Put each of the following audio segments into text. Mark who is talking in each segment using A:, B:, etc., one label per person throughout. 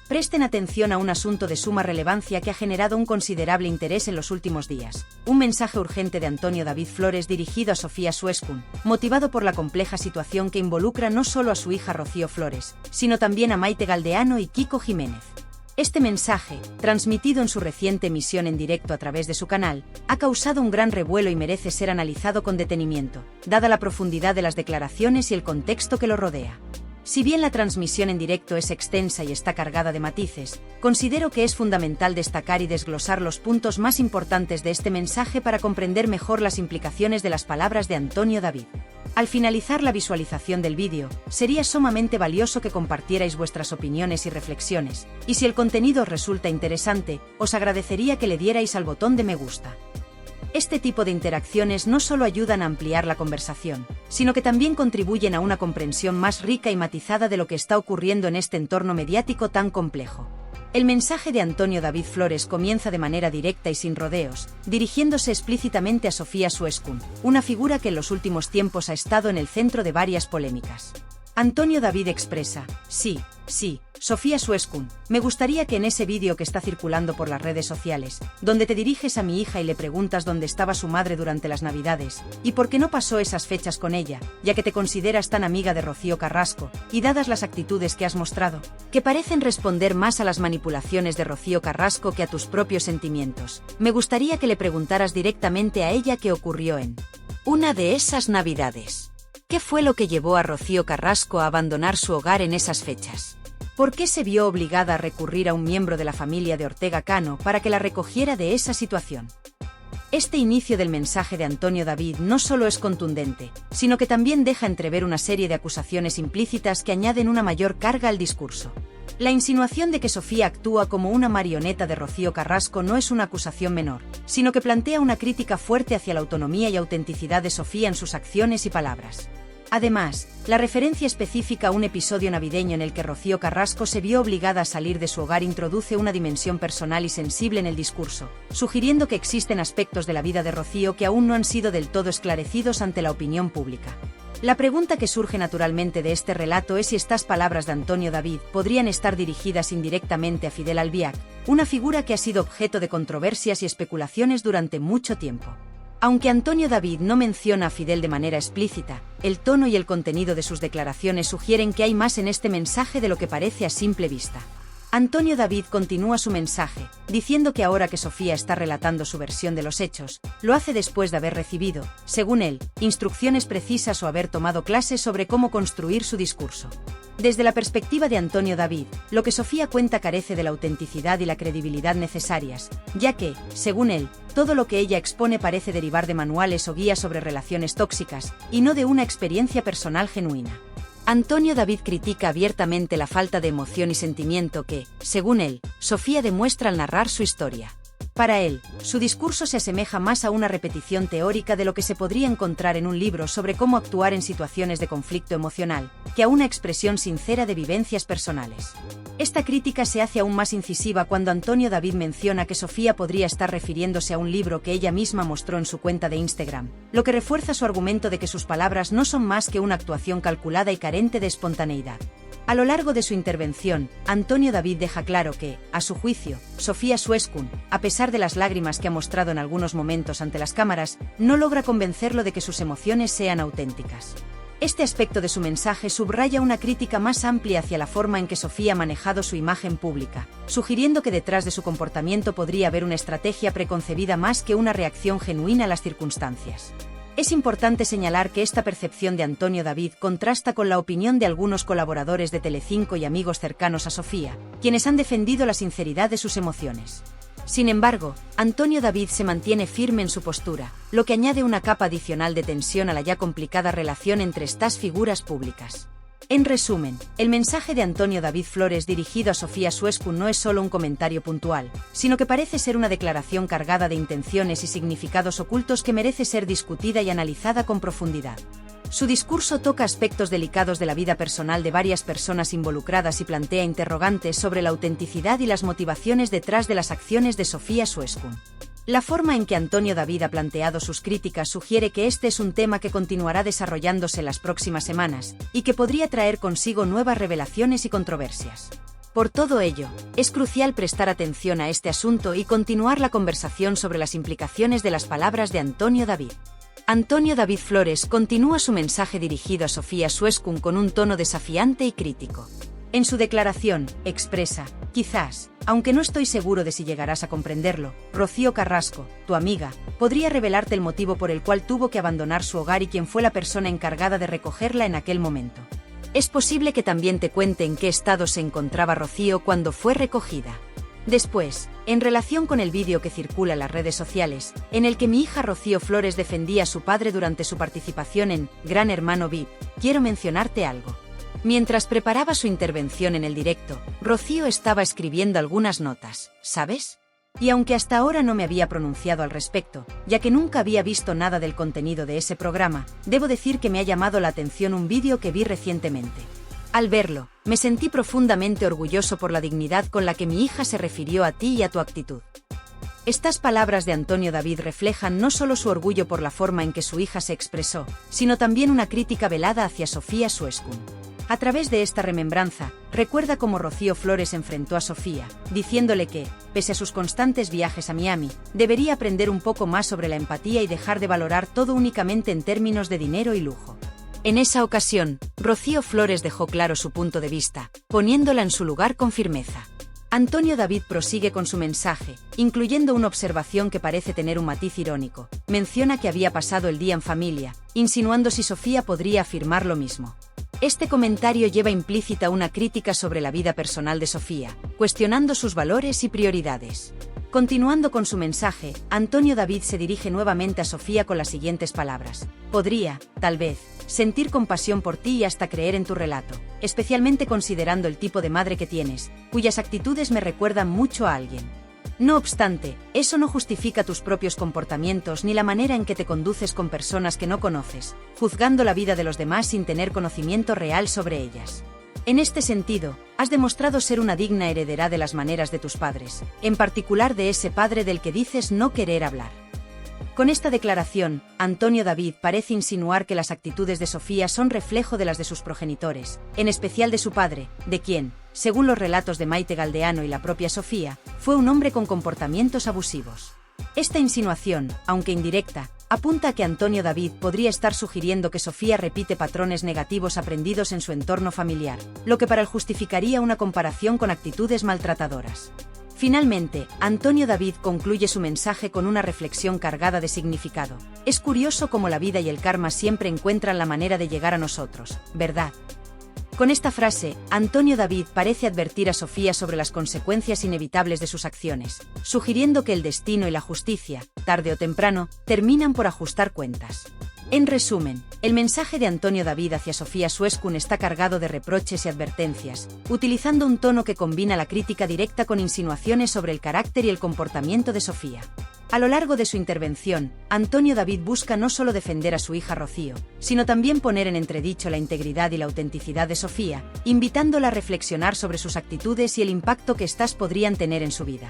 A: Presten atención a un asunto de suma relevancia que ha generado un considerable interés en los últimos días. Un mensaje urgente de Antonio David Flores dirigido a Sofía Sueskun, motivado por la compleja situación que involucra no solo a su hija Rocío Flores, sino también a Maite Galdeano y Kiko Jiménez. Este mensaje, transmitido en su reciente emisión en directo a través de su canal, ha causado un gran revuelo y merece ser analizado con detenimiento, dada la profundidad de las declaraciones y el contexto que lo rodea. Si bien la transmisión en directo es extensa y está cargada de matices, considero que es fundamental destacar y desglosar los puntos más importantes de este mensaje para comprender mejor las implicaciones de las palabras de Antonio David. Al finalizar la visualización del vídeo, sería sumamente valioso que compartierais vuestras opiniones y reflexiones, y si el contenido os resulta interesante, os agradecería que le dierais al botón de me gusta. Este tipo de interacciones no solo ayudan a ampliar la conversación, sino que también contribuyen a una comprensión más rica y matizada de lo que está ocurriendo en este entorno mediático tan complejo. El mensaje de Antonio David Flores comienza de manera directa y sin rodeos, dirigiéndose explícitamente a Sofía Sueskun, una figura que en los últimos tiempos ha estado en el centro de varias polémicas. Antonio David expresa: sí, Sofía Sueskun, me gustaría que en ese vídeo que está circulando por las redes sociales, donde te diriges a mi hija y le preguntas dónde estaba su madre durante las Navidades, y por qué no pasó esas fechas con ella, ya que te consideras tan amiga de Rocío Carrasco, y dadas las actitudes que has mostrado, que parecen responder más a las manipulaciones de Rocío Carrasco que a tus propios sentimientos, me gustaría que le preguntaras directamente a ella qué ocurrió en una de esas Navidades. ¿Qué fue lo que llevó a Rocío Carrasco a abandonar su hogar en esas fechas? ¿Por qué se vio obligada a recurrir a un miembro de la familia de Ortega Cano para que la recogiera de esa situación? Este inicio del mensaje de Antonio David no solo es contundente, sino que también deja entrever una serie de acusaciones implícitas que añaden una mayor carga al discurso. La insinuación de que Sofía actúa como una marioneta de Rocío Carrasco no es una acusación menor, sino que plantea una crítica fuerte hacia la autonomía y autenticidad de Sofía en sus acciones y palabras. Además, la referencia específica a un episodio navideño en el que Rocío Carrasco se vio obligada a salir de su hogar introduce una dimensión personal y sensible en el discurso, sugiriendo que existen aspectos de la vida de Rocío que aún no han sido del todo esclarecidos ante la opinión pública. La pregunta que surge naturalmente de este relato es si estas palabras de Antonio David podrían estar dirigidas indirectamente a Fidel Albiac, una figura que ha sido objeto de controversias y especulaciones durante mucho tiempo. Aunque Antonio David no menciona a Fidel de manera explícita, el tono y el contenido de sus declaraciones sugieren que hay más en este mensaje de lo que parece a simple vista. Antonio David continúa su mensaje, diciendo que ahora que Sofía está relatando su versión de los hechos, lo hace después de haber recibido, según él, instrucciones precisas o haber tomado clases sobre cómo construir su discurso. Desde la perspectiva de Antonio David, lo que Sofía cuenta carece de la autenticidad y la credibilidad necesarias, ya que, según él, todo lo que ella expone parece derivar de manuales o guías sobre relaciones tóxicas, y no de una experiencia personal genuina. Antonio David critica abiertamente la falta de emoción y sentimiento que, según él, Sofía demuestra al narrar su historia. Para él, su discurso se asemeja más a una repetición teórica de lo que se podría encontrar en un libro sobre cómo actuar en situaciones de conflicto emocional, que a una expresión sincera de vivencias personales. Esta crítica se hace aún más incisiva cuando Antonio David menciona que Sofía podría estar refiriéndose a un libro que ella misma mostró en su cuenta de Instagram, lo que refuerza su argumento de que sus palabras no son más que una actuación calculada y carente de espontaneidad. A lo largo de su intervención, Antonio David deja claro que, a su juicio, Sofía Sueskun, a pesar de las lágrimas que ha mostrado en algunos momentos ante las cámaras, no logra convencerlo de que sus emociones sean auténticas. Este aspecto de su mensaje subraya una crítica más amplia hacia la forma en que Sofía ha manejado su imagen pública, sugiriendo que detrás de su comportamiento podría haber una estrategia preconcebida más que una reacción genuina a las circunstancias. Es importante señalar que esta percepción de Antonio David contrasta con la opinión de algunos colaboradores de Telecinco y amigos cercanos a Sofía, quienes han defendido la sinceridad de sus emociones. Sin embargo, Antonio David se mantiene firme en su postura, lo que añade una capa adicional de tensión a la ya complicada relación entre estas figuras públicas. En resumen, el mensaje de Antonio David Flores dirigido a Sofía Sueskun no es solo un comentario puntual, sino que parece ser una declaración cargada de intenciones y significados ocultos que merece ser discutida y analizada con profundidad. Su discurso toca aspectos delicados de la vida personal de varias personas involucradas y plantea interrogantes sobre la autenticidad y las motivaciones detrás de las acciones de Sofía Sueskun. La forma en que Antonio David ha planteado sus críticas sugiere que este es un tema que continuará desarrollándose en las próximas semanas, y que podría traer consigo nuevas revelaciones y controversias. Por todo ello, es crucial prestar atención a este asunto y continuar la conversación sobre las implicaciones de las palabras de Antonio David. Antonio David Flores continúa su mensaje dirigido a Sofía Sueskun con un tono desafiante y crítico. En su declaración, expresa: quizás, aunque no estoy seguro de si llegarás a comprenderlo, Rocío Carrasco, tu amiga, podría revelarte el motivo por el cual tuvo que abandonar su hogar y quién fue la persona encargada de recogerla en aquel momento. Es posible que también te cuente en qué estado se encontraba Rocío cuando fue recogida. Después, en relación con el vídeo que circula en las redes sociales, en el que mi hija Rocío Flores defendía a su padre durante su participación en Gran Hermano VIP, quiero mencionarte algo. Mientras preparaba su intervención en el directo, Rocío estaba escribiendo algunas notas, ¿sabes? Y aunque hasta ahora no me había pronunciado al respecto, ya que nunca había visto nada del contenido de ese programa, debo decir que me ha llamado la atención un vídeo que vi recientemente. Al verlo, me sentí profundamente orgulloso por la dignidad con la que mi hija se refirió a ti y a tu actitud. Estas palabras de Antonio David reflejan no solo su orgullo por la forma en que su hija se expresó, sino también una crítica velada hacia Sofía Sueskun. A través de esta remembranza, recuerda cómo Rocío Flores enfrentó a Sofía, diciéndole que, pese a sus constantes viajes a Miami, debería aprender un poco más sobre la empatía y dejar de valorar todo únicamente en términos de dinero y lujo. En esa ocasión, Rocío Flores dejó claro su punto de vista, poniéndola en su lugar con firmeza. Antonio David prosigue con su mensaje, incluyendo una observación que parece tener un matiz irónico. Menciona que había pasado el día en familia, insinuando si Sofía podría afirmar lo mismo. Este comentario lleva implícita una crítica sobre la vida personal de Sofía, cuestionando sus valores y prioridades. Continuando con su mensaje, Antonio David se dirige nuevamente a Sofía con las siguientes palabras: podría, tal vez, sentir compasión por ti y hasta creer en tu relato, especialmente considerando el tipo de madre que tienes, cuyas actitudes me recuerdan mucho a alguien. No obstante, eso no justifica tus propios comportamientos ni la manera en que te conduces con personas que no conoces, juzgando la vida de los demás sin tener conocimiento real sobre ellas. En este sentido, has demostrado ser una digna heredera de las maneras de tus padres, en particular de ese padre del que dices no querer hablar. Con esta declaración, Antonio David parece insinuar que las actitudes de Sofía son reflejo de las de sus progenitores, en especial de su padre, de quien, según los relatos de Maite Galdeano y la propia Sofía, fue un hombre con comportamientos abusivos. Esta insinuación, aunque indirecta, apunta a que Antonio David podría estar sugiriendo que Sofía repite patrones negativos aprendidos en su entorno familiar, lo que para él justificaría una comparación con actitudes maltratadoras. Finalmente, Antonio David concluye su mensaje con una reflexión cargada de significado. Es curioso cómo la vida y el karma siempre encuentran la manera de llegar a nosotros, ¿verdad? Con esta frase, Antonio David parece advertir a Sofía sobre las consecuencias inevitables de sus acciones, sugiriendo que el destino y la justicia, tarde o temprano, terminan por ajustar cuentas. En resumen, el mensaje de Antonio David hacia Sofía Sueskun está cargado de reproches y advertencias, utilizando un tono que combina la crítica directa con insinuaciones sobre el carácter y el comportamiento de Sofía. A lo largo de su intervención, Antonio David busca no solo defender a su hija Rocío, sino también poner en entredicho la integridad y la autenticidad de Sofía, invitándola a reflexionar sobre sus actitudes y el impacto que éstas podrían tener en su vida.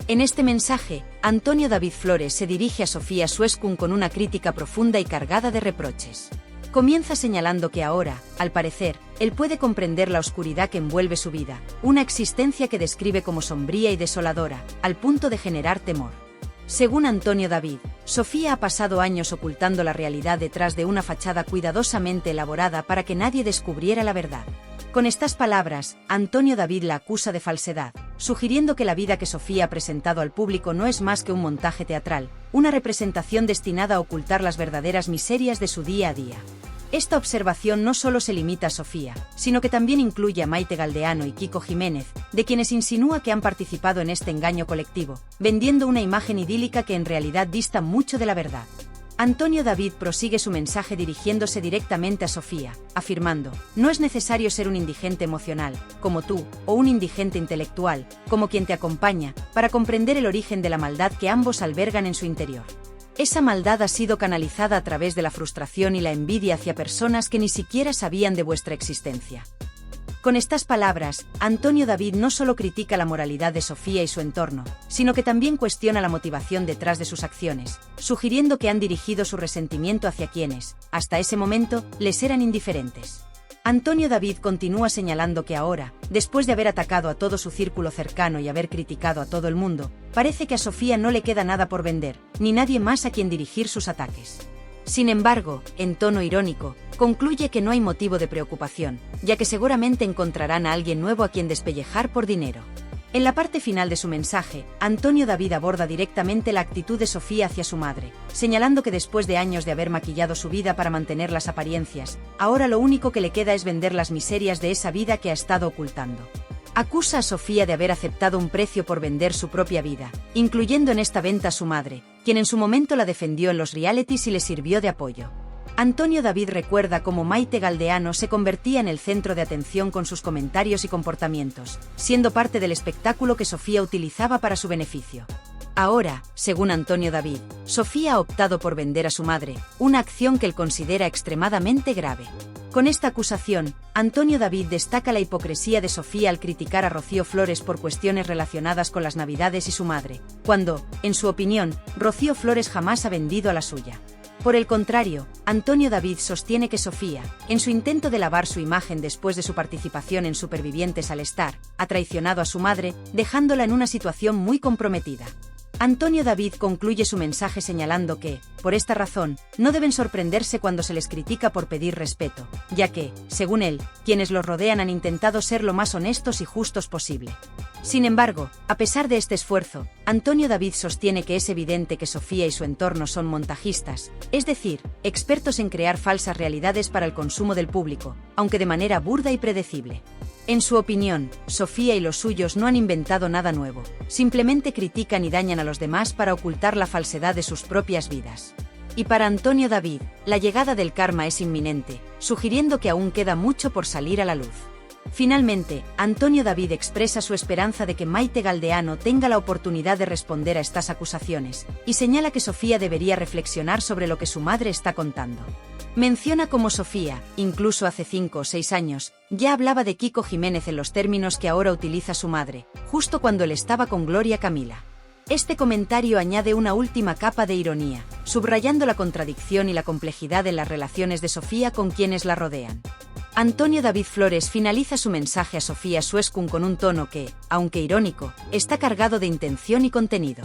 A: En este mensaje, Antonio David Flores se dirige a Sofía Sueskun con una crítica profunda y cargada de reproches. Comienza señalando que ahora, al parecer, él puede comprender la oscuridad que envuelve su vida, una existencia que describe como sombría y desoladora, al punto de generar temor. Según Antonio David, Sofía ha pasado años ocultando la realidad detrás de una fachada cuidadosamente elaborada para que nadie descubriera la verdad. Con estas palabras, Antonio David la acusa de falsedad, sugiriendo que la vida que Sofía ha presentado al público no es más que un montaje teatral, una representación destinada a ocultar las verdaderas miserias de su día a día. Esta observación no solo se limita a Sofía, sino que también incluye a Maite Galdeano y Kiko Jiménez, de quienes insinúa que han participado en este engaño colectivo, vendiendo una imagen idílica que en realidad dista mucho de la verdad. Antonio David prosigue su mensaje dirigiéndose directamente a Sofía, afirmando: no es necesario ser un indigente emocional, como tú, o un indigente intelectual, como quien te acompaña, para comprender el origen de la maldad que ambos albergan en su interior. Esa maldad ha sido canalizada a través de la frustración y la envidia hacia personas que ni siquiera sabían de vuestra existencia. Con estas palabras, Antonio David no solo critica la moralidad de Sofía y su entorno, sino que también cuestiona la motivación detrás de sus acciones, sugiriendo que han dirigido su resentimiento hacia quienes, hasta ese momento, les eran indiferentes. Antonio David continúa señalando que ahora, después de haber atacado a todo su círculo cercano y haber criticado a todo el mundo, parece que a Sofía no le queda nada por vender, ni nadie más a quien dirigir sus ataques. Sin embargo, en tono irónico, concluye que no hay motivo de preocupación, ya que seguramente encontrarán a alguien nuevo a quien despellejar por dinero. En la parte final de su mensaje, Antonio David aborda directamente la actitud de Sofía hacia su madre, señalando que después de años de haber maquillado su vida para mantener las apariencias, ahora lo único que le queda es vender las miserias de esa vida que ha estado ocultando. Acusa a Sofía de haber aceptado un precio por vender su propia vida, incluyendo en esta venta a su madre, quien en su momento la defendió en los realities y le sirvió de apoyo. Antonio David recuerda cómo Maite Galdeano se convertía en el centro de atención con sus comentarios y comportamientos, siendo parte del espectáculo que Sofía utilizaba para su beneficio. Ahora, según Antonio David, Sofía ha optado por vender a su madre, una acción que él considera extremadamente grave. Con esta acusación, Antonio David destaca la hipocresía de Sofía al criticar a Rocío Flores por cuestiones relacionadas con las Navidades y su madre, cuando, en su opinión, Rocío Flores jamás ha vendido a la suya. Por el contrario, Antonio David sostiene que Sofía, en su intento de lavar su imagen después de su participación en Supervivientes al Star, ha traicionado a su madre, dejándola en una situación muy comprometida. Antonio David concluye su mensaje señalando que, por esta razón, no deben sorprenderse cuando se les critica por pedir respeto, ya que, según él, quienes los rodean han intentado ser lo más honestos y justos posible. Sin embargo, a pesar de este esfuerzo, Antonio David sostiene que es evidente que Sofía y su entorno son montajistas, es decir, expertos en crear falsas realidades para el consumo del público, aunque de manera burda y predecible. En su opinión, Sofía y los suyos no han inventado nada nuevo, simplemente critican y dañan a los demás para ocultar la falsedad de sus propias vidas. Y para Antonio David, la llegada del karma es inminente, sugiriendo que aún queda mucho por salir a la luz. Finalmente, Antonio David expresa su esperanza de que Maite Galdeano tenga la oportunidad de responder a estas acusaciones, y señala que Sofía debería reflexionar sobre lo que su madre está contando. Menciona cómo Sofía, incluso hace 5 o 6 años, ya hablaba de Kiko Jiménez en los términos que ahora utiliza su madre, justo cuando él estaba con Gloria Camila. Este comentario añade una última capa de ironía, subrayando la contradicción y la complejidad en las relaciones de Sofía con quienes la rodean. Antonio David Flores finaliza su mensaje a Sofía Suescun con un tono que, aunque irónico, está cargado de intención y contenido.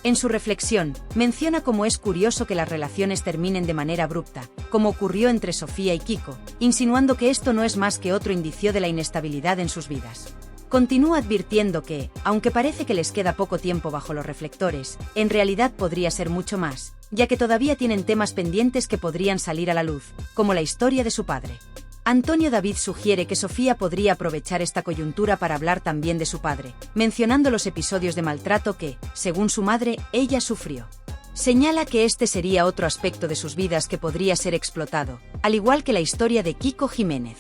A: En su reflexión, menciona cómo es curioso que las relaciones terminen de manera abrupta, como ocurrió entre Sofía y Kiko, insinuando que esto no es más que otro indicio de la inestabilidad en sus vidas. Continúa advirtiendo que, aunque parece que les queda poco tiempo bajo los reflectores, en realidad podría ser mucho más, ya que todavía tienen temas pendientes que podrían salir a la luz, como la historia de su padre. Antonio David sugiere que Sofía podría aprovechar esta coyuntura para hablar también de su padre, mencionando los episodios de maltrato que, según su madre, ella sufrió. Señala que este sería otro aspecto de sus vidas que podría ser explotado, al igual que la historia de Kiko Jiménez.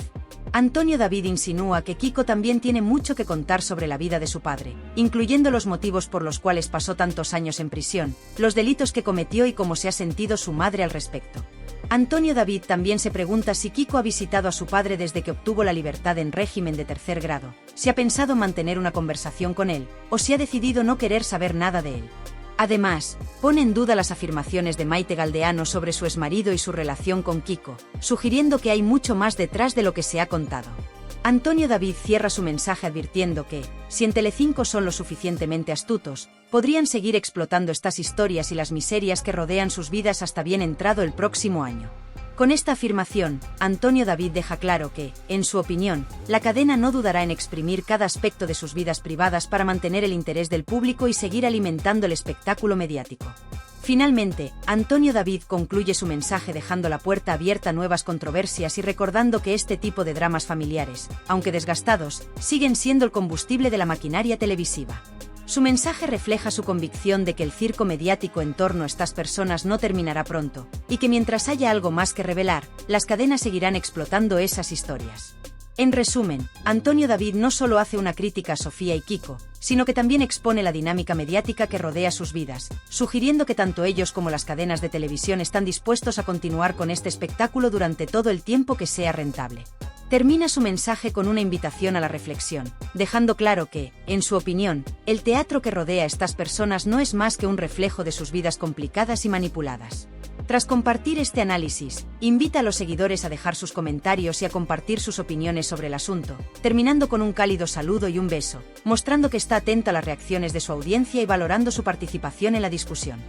A: Antonio David insinúa que Kiko también tiene mucho que contar sobre la vida de su padre, incluyendo los motivos por los cuales pasó tantos años en prisión, los delitos que cometió y cómo se ha sentido su madre al respecto. Antonio David también se pregunta si Kiko ha visitado a su padre desde que obtuvo la libertad en régimen de 3er grado, si ha pensado mantener una conversación con él, o si ha decidido no querer saber nada de él. Además, pone en duda las afirmaciones de Maite Galdeano sobre su exmarido y su relación con Kiko, sugiriendo que hay mucho más detrás de lo que se ha contado. Antonio David cierra su mensaje advirtiendo que, si en Telecinco son lo suficientemente astutos, podrían seguir explotando estas historias y las miserias que rodean sus vidas hasta bien entrado el próximo año. Con esta afirmación, Antonio David deja claro que, en su opinión, la cadena no dudará en exprimir cada aspecto de sus vidas privadas para mantener el interés del público y seguir alimentando el espectáculo mediático. Finalmente, Antonio David concluye su mensaje dejando la puerta abierta a nuevas controversias y recordando que este tipo de dramas familiares, aunque desgastados, siguen siendo el combustible de la maquinaria televisiva. Su mensaje refleja su convicción de que el circo mediático en torno a estas personas no terminará pronto, y que mientras haya algo más que revelar, las cadenas seguirán explotando esas historias. En resumen, Antonio David no solo hace una crítica a Sofía y Kiko, sino que también expone la dinámica mediática que rodea sus vidas, sugiriendo que tanto ellos como las cadenas de televisión están dispuestos a continuar con este espectáculo durante todo el tiempo que sea rentable. Termina su mensaje con una invitación a la reflexión, dejando claro que, en su opinión, el teatro que rodea a estas personas no es más que un reflejo de sus vidas complicadas y manipuladas. Tras compartir este análisis, invita a los seguidores a dejar sus comentarios y a compartir sus opiniones sobre el asunto, terminando con un cálido saludo y un beso, mostrando que está atento a las reacciones de su audiencia y valorando su participación en la discusión.